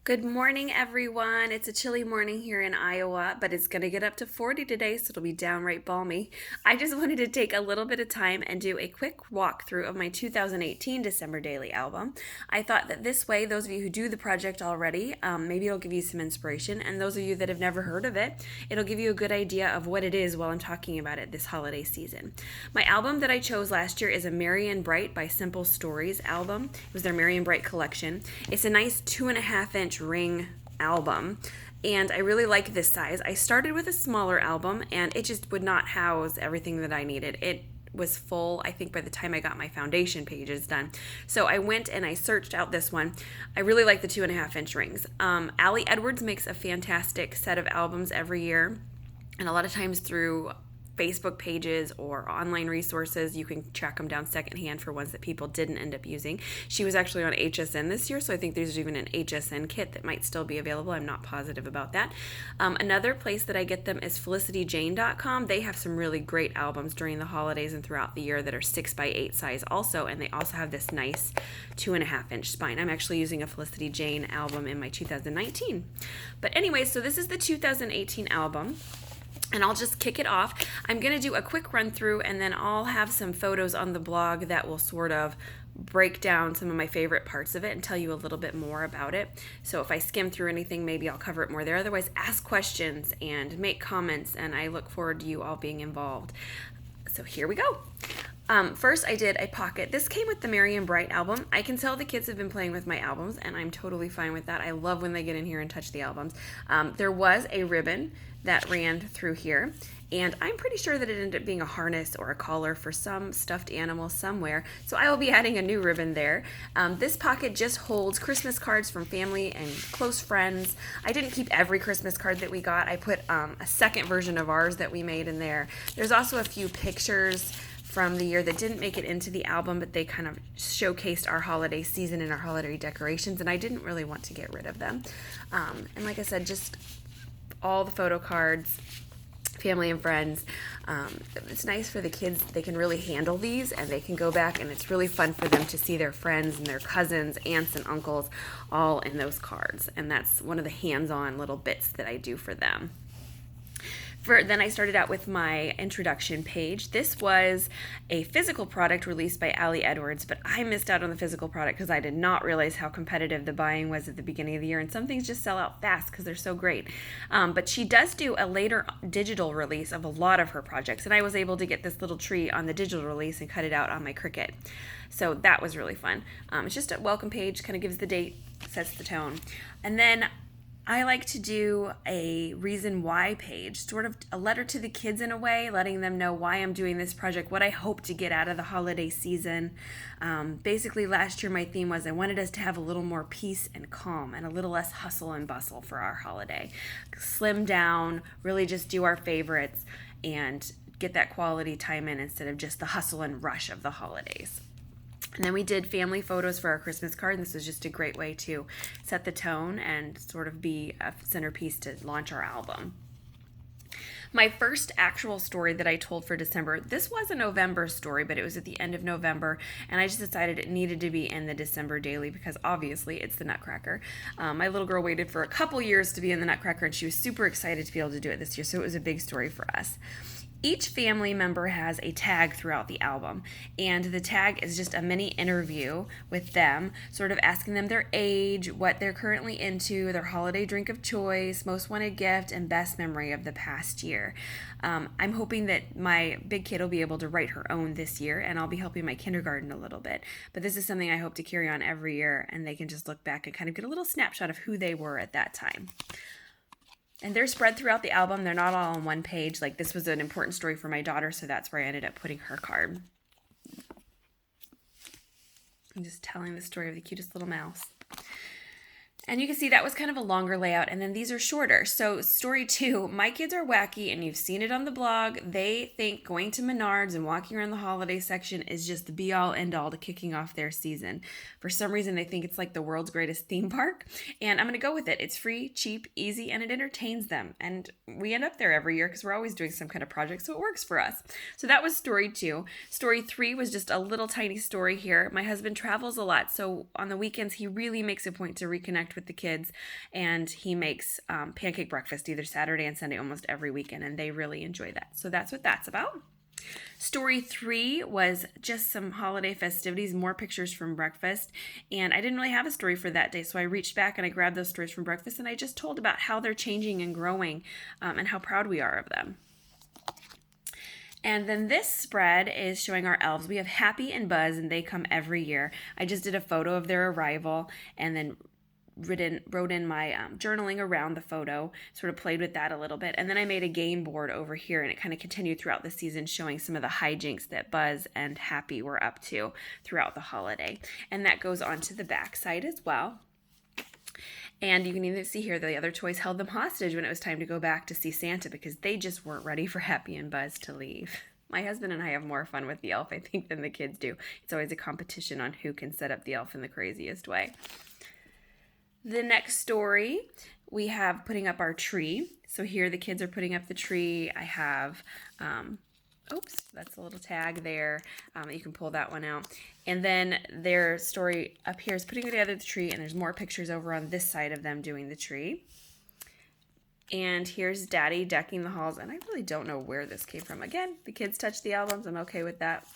Good morning, everyone. It's a chilly morning here in Iowa, but it's going to get up to 40 today, so it'll be downright balmy. I just wanted to take a little bit of time and do a quick walkthrough of my 2018 December Daily album. I thought that this way, those of you who do the project already, maybe it'll give you some inspiration, and those of you that have never heard of it, it'll give you a good idea of what it is while I'm talking about it this holiday season. My album that I chose last year is a Merry and Bright by Simple Stories album. It was their Merry and Bright collection. It's a nice 2.5-inch ring album, and I really like this size. I started with a smaller album and it just would not house everything that I needed. It was full, I think, by the time I got my foundation pages done. So I went and I searched out this one. I really like the 2.5-inch rings. Ali Edwards makes a fantastic set of albums every year, and a lot of times through Facebook pages or online resources, you can track them down secondhand for ones that people didn't end up using. She was actually on HSN this year, so I think there's even an HSN kit that might still be available. I'm not positive about that. Another place that I get them is FelicityJane.com. They have some really great albums during the holidays and throughout the year that are 6x8 size also, and they also have this nice 2.5-inch spine. I'm actually using a Felicity Jane album in my 2019. But anyway, so this is the 2018 album. And I'll just kick it off. I'm going to do a quick run through, and then I'll have some photos on the blog that will sort of break down some of my favorite parts of it and tell you a little bit more about it. So if I skim through anything, maybe I'll cover it more there. Otherwise, ask questions and make comments, and I look forward to you all being involved. So here we go. First, I did a pocket. This came with the Merry and Bright album. I can tell the kids have been playing with my albums, and I'm totally fine with that. I love when they get in here and touch the albums. There was a ribbon that ran through here, and I'm pretty sure that it ended up being a harness or a collar for some stuffed animal somewhere, so I will be adding a new ribbon there. This pocket just holds Christmas cards from family and close friends. I didn't keep every Christmas card that we got. I put a second version of ours that we made in there. There's also a few pictures from the year that didn't make it into the album, but they kind of showcased our holiday season and our holiday decorations, and I didn't really want to get rid of them. And like I said, just all the photo cards, family and friends. It's nice for the kids. They can really handle these, and they can go back, and it's really fun for them to see their friends and their cousins, aunts and uncles all in those cards, and that's one of the hands-on little bits that I do for them. Then I started out with my introduction page. This was a physical product released by Ali Edwards, but I missed out on the physical product because I did not realize how competitive the buying was at the beginning of the year, and some things just sell out fast because they're so great. But she does do a later digital release of a lot of her projects, and I was able to get this little tree on the digital release and cut it out on my Cricut. So that was really fun. It's just a welcome page, kind of gives the date, sets the tone. And then I like to do a reason why page, sort of a letter to the kids in a way, letting them know why I'm doing this project, what I hope to get out of the holiday season. Basically, last year my theme was I wanted us to have a little more peace and calm and a little less hustle and bustle for our holiday. Slim down, really just do our favorites and get that quality time in instead of just the hustle and rush of the holidays. And then we did family photos for our Christmas card, and this was just a great way to set the tone and sort of be a centerpiece to launch our album. My first actual story that I told for December, this was a November story, but it was at the end of November, and I just decided it needed to be in the December Daily because obviously it's the Nutcracker. My little girl waited for a couple years to be in the Nutcracker, and she was super excited to be able to do it this year, so it was a big story for us. Each family member has a tag throughout the album, and the tag is just a mini interview with them, sort of asking them their age, what they're currently into, their holiday drink of choice, most wanted gift, and best memory of the past year. I'm hoping that my big kid will be able to write her own this year, and I'll be helping my kindergarten a little bit. But this is something I hope to carry on every year, and they can just look back and kind of get a little snapshot of who they were at that time. And they're spread throughout the album. They're not all on one page. Like, this was an important story for my daughter, so that's where I ended up putting her card. I'm just telling the story of the cutest little mouse. And you can see that was kind of a longer layout, and then these are shorter. So story 2, my kids are wacky, and you've seen it on the blog. They think going to Menards and walking around the holiday section is just the be-all, end-all to kicking off their season. For some reason, they think it's like the world's greatest theme park, and I'm going to go with it. It's free, cheap, easy, and it entertains them. And we end up there every year because we're always doing some kind of project, so it works for us. So that was story 2. Story 3 was just a little tiny story here. My husband travels a lot, so on the weekends, he really makes a point to reconnect with the kids, and he makes pancake breakfast either Saturday and Sunday almost every weekend, and they really enjoy that. So that's what that's about. Story 3 was just some holiday festivities, more pictures from breakfast, and I didn't really have a story for that day, so I reached back and I grabbed those stories from breakfast, and I just told about how they're changing and growing, and how proud we are of them. And then this spread is showing our elves. We have Happy and Buzz, and they come every year. I just did a photo of their arrival and then wrote in my journaling around the photo, sort of played with that a little bit. And then I made a game board over here, and it kind of continued throughout the season, showing some of the hijinks that Buzz and Happy were up to throughout the holiday. And that goes on to the back side as well. And you can even see here the other toys held them hostage when it was time to go back to see Santa, because they just weren't ready for Happy and Buzz to leave. My husband and I have more fun with the elf, I think, than the kids do. It's always a competition on who can set up the elf in the craziest way. The next story, we have putting up our tree. So here the kids are putting up the tree. I have, oops, that's a little tag there. You can pull that one out. And then their story up here is putting together the tree, and there's more pictures over on this side of them doing the tree. And here's Daddy decking the halls, and I really don't know where this came from. Again, the kids touched the albums. I'm okay with that.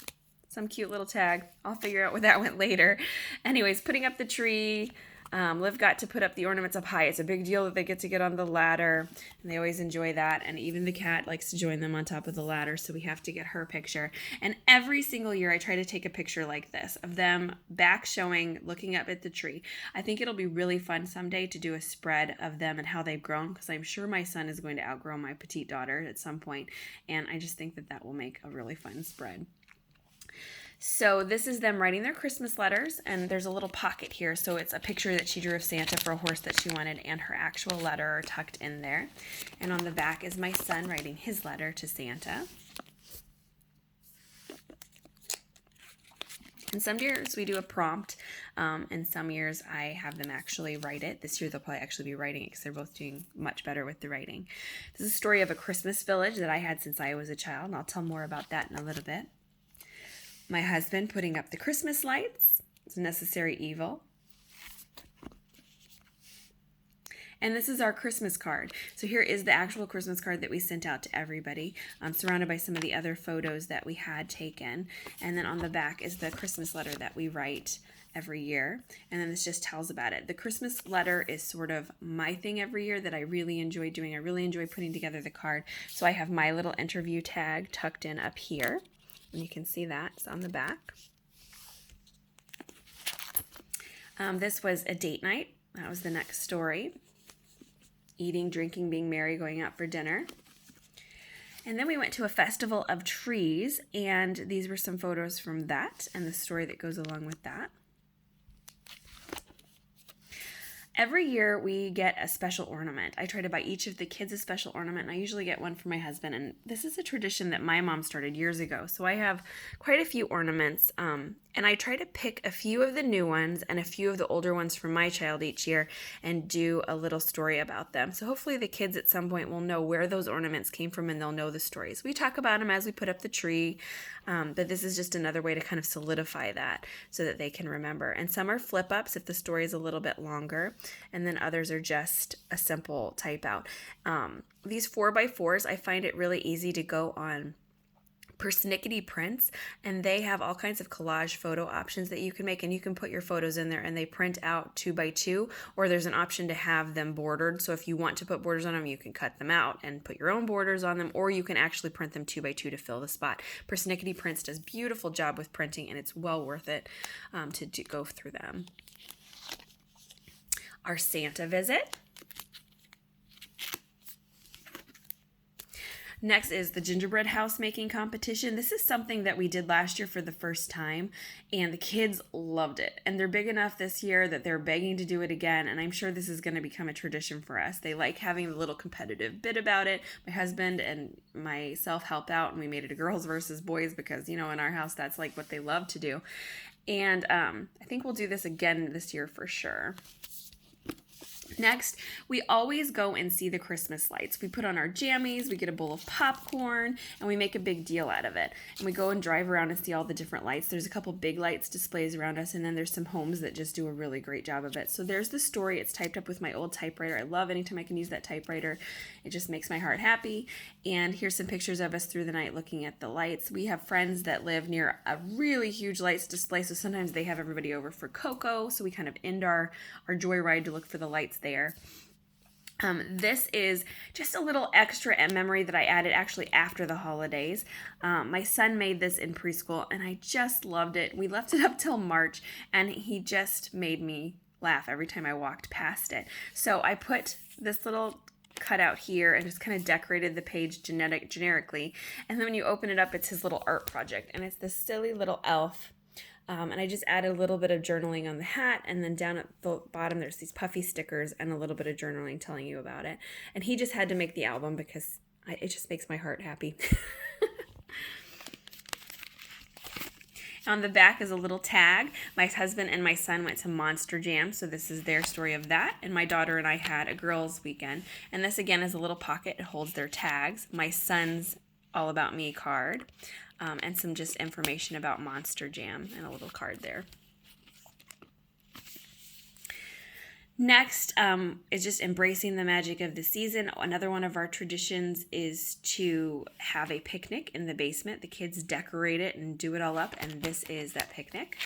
Some cute little tag. I'll figure out where that went later. Anyways, putting up the tree. Liv got to put up the ornaments up high. It's a big deal that they get to get on the ladder, and they always enjoy that. And even the cat likes to join them on top of the ladder, so we have to get her picture. And every single year I try to take a picture like this of them back showing, looking up at the tree. I think it'll be really fun someday to do a spread of them and how they've grown, because I'm sure my son is going to outgrow my petite daughter at some point, and I just think that that will make a really fun spread. So this is them writing their Christmas letters, and there's a little pocket here. So it's a picture that she drew of Santa for a horse that she wanted, and her actual letter are tucked in there. And on the back is my son writing his letter to Santa. And some years we do a prompt, and some years I have them actually write it. This year they'll probably actually be writing it because they're both doing much better with the writing. This is a story of a Christmas village that I had since I was a child, and I'll tell more about that in a little bit. My husband putting up the Christmas lights. It's a necessary evil. And this is our Christmas card. So here is the actual Christmas card that we sent out to everybody, surrounded by some of the other photos that we had taken. And then on the back is the Christmas letter that we write every year. And then this just tells about it. The Christmas letter is sort of my thing every year that I really enjoy doing. I really enjoy putting together the card. So I have my little interview tag tucked in up here. And you can see that. It's on the back. This was a date night. That was the next story. Eating, drinking, being merry, going out for dinner. And then we went to a festival of trees, and these were some photos from that and the story that goes along with that. Every year we get a special ornament. I try to buy each of the kids a special ornament, and I usually get one for my husband. And this is a tradition that my mom started years ago. So I have quite a few ornaments, and I try to pick a few of the new ones and a few of the older ones from my child each year and do a little story about them. So hopefully the kids at some point will know where those ornaments came from, and they'll know the stories. We talk about them as we put up the tree, but this is just another way to kind of solidify that so that they can remember. And some are flip-ups if the story is a little bit longer, and then others are just a simple type out. These 4x4s, I find it really easy to go on Persnickety Prints, and they have all kinds of collage photo options that you can make, and you can put your photos in there and they print out 2x2, or there's an option to have them bordered. So if you want to put borders on them, you can cut them out and put your own borders on them, or you can actually print them 2x2 to fill the spot. Persnickety Prints does a beautiful job with printing, and it's well worth it to go through them. Our Santa visit. Next is the gingerbread house making competition. This is something that we did last year for the first time, and the kids loved it. And they're big enough this year that they're begging to do it again, and I'm sure this is going to become a tradition for us. They like having a little competitive bit about it. My husband and myself helped out, and we made it a girls versus boys because, you know, in our house, that's like what they love to do. And I think we'll do this again this year for sure. Next, we always go and see the Christmas lights. We put on our jammies, we get a bowl of popcorn, and we make a big deal out of it. And we go and drive around and see all the different lights. There's a couple big lights displays around us, and then there's some homes that just do a really great job of it. So there's the story. It's typed up with my old typewriter. I love anytime I can use that typewriter. It just makes my heart happy. And here's some pictures of us through the night looking at the lights. We have friends that live near a really huge lights display, so sometimes they have everybody over for cocoa, so we kind of end our joyride to look for the lights there. This is just a little extra memory that I added actually after the holidays. My son made this in preschool and I just loved it. We left it up till March and he just made me laugh every time I walked past it. So I put this little cutout here and just kind of decorated the page generically. And then when you open it up, it's his little art project and it's this silly little elf. And I just added a little bit of journaling on the hat, and then down at the bottom there's these puffy stickers and a little bit of journaling telling you about it. And he just had to make the album because it just makes my heart happy. On the back is a little tag. My husband and my son went to Monster Jam, so this is their story of that. And my daughter and I had a girls' weekend. And this again is a little pocket. It holds their tags. My son's All About Me card. And some just information about Monster Jam and a little card there. Next is just embracing the magic of the season. Another one of our traditions is to have a picnic in the basement. The kids decorate it and do it all up, and this is that picnic.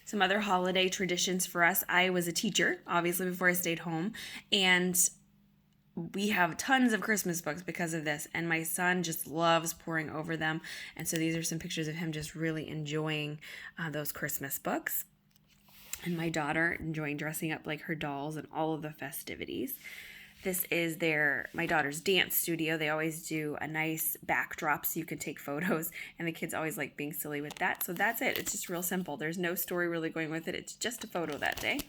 Some other holiday traditions for us. I was a teacher, obviously, before I stayed home, and we have tons of Christmas books because of this, and my son just loves poring over them. And so these are some pictures of him just really enjoying those Christmas books. And my daughter enjoying dressing up like her dolls and all of the festivities. This is my daughter's dance studio. They always do a nice backdrop so you can take photos, and the kids always like being silly with that. So that's it. It's just real simple. There's no story really going with it. It's just a photo that day.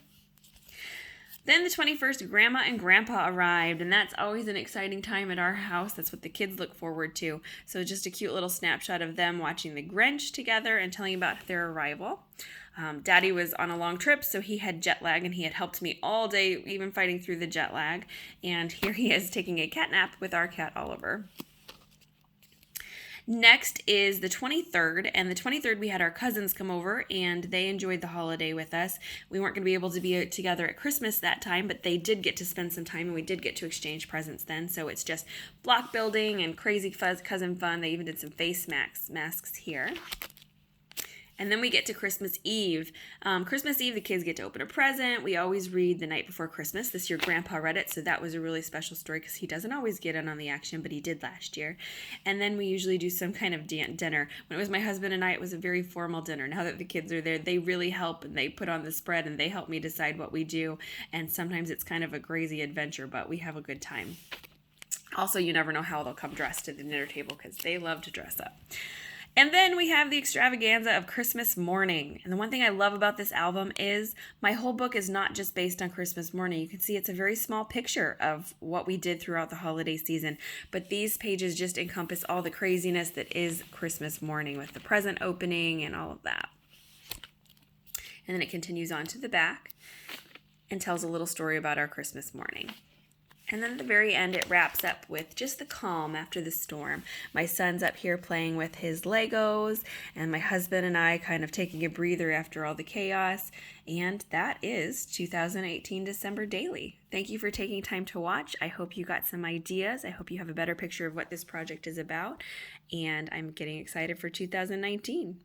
Then the 21st, Grandma and Grandpa arrived, and that's always an exciting time at our house. That's what the kids look forward to. So just a cute little snapshot of them watching The Grinch together and telling about their arrival. Daddy was on a long trip, so he had jet lag, and he had helped me all day, even fighting through the jet lag. And here he is taking a cat nap with our cat, Oliver. Next is the 23rd, and the 23rd we had our cousins come over, and they enjoyed the holiday with us. We weren't going to be able to be together at Christmas that time, but they did get to spend some time, and we did get to exchange presents then, so it's just block building and crazy cousin fun. They even did some face masks here. And then we get to Christmas Eve. Christmas Eve, the kids get to open a present. We always read The Night Before Christmas. This year, Grandpa read it, so that was a really special story because he doesn't always get in on the action, but he did last year. And then we usually do some kind of dinner. When it was my husband and I, it was a very formal dinner. Now that the kids are there, they really help, and they put on the spread, and they help me decide what we do. And sometimes it's kind of a crazy adventure, but we have a good time. Also, you never know how they'll come dressed to the dinner table because they love to dress up. And then we have the extravaganza of Christmas Morning. And the one thing I love about this album is my whole book is not just based on Christmas Morning. You can see it's a very small picture of what we did throughout the holiday season. But these pages just encompass all the craziness that is Christmas Morning with the present opening and all of that. And then it continues on to the back and tells a little story about our Christmas morning. And then at the very end, it wraps up with just the calm after the storm. My son's up here playing with his Legos, and my husband and I kind of taking a breather after all the chaos. And that is 2018 December Daily. Thank you for taking time to watch. I hope you got some ideas. I hope you have a better picture of what this project is about. And I'm getting excited for 2019.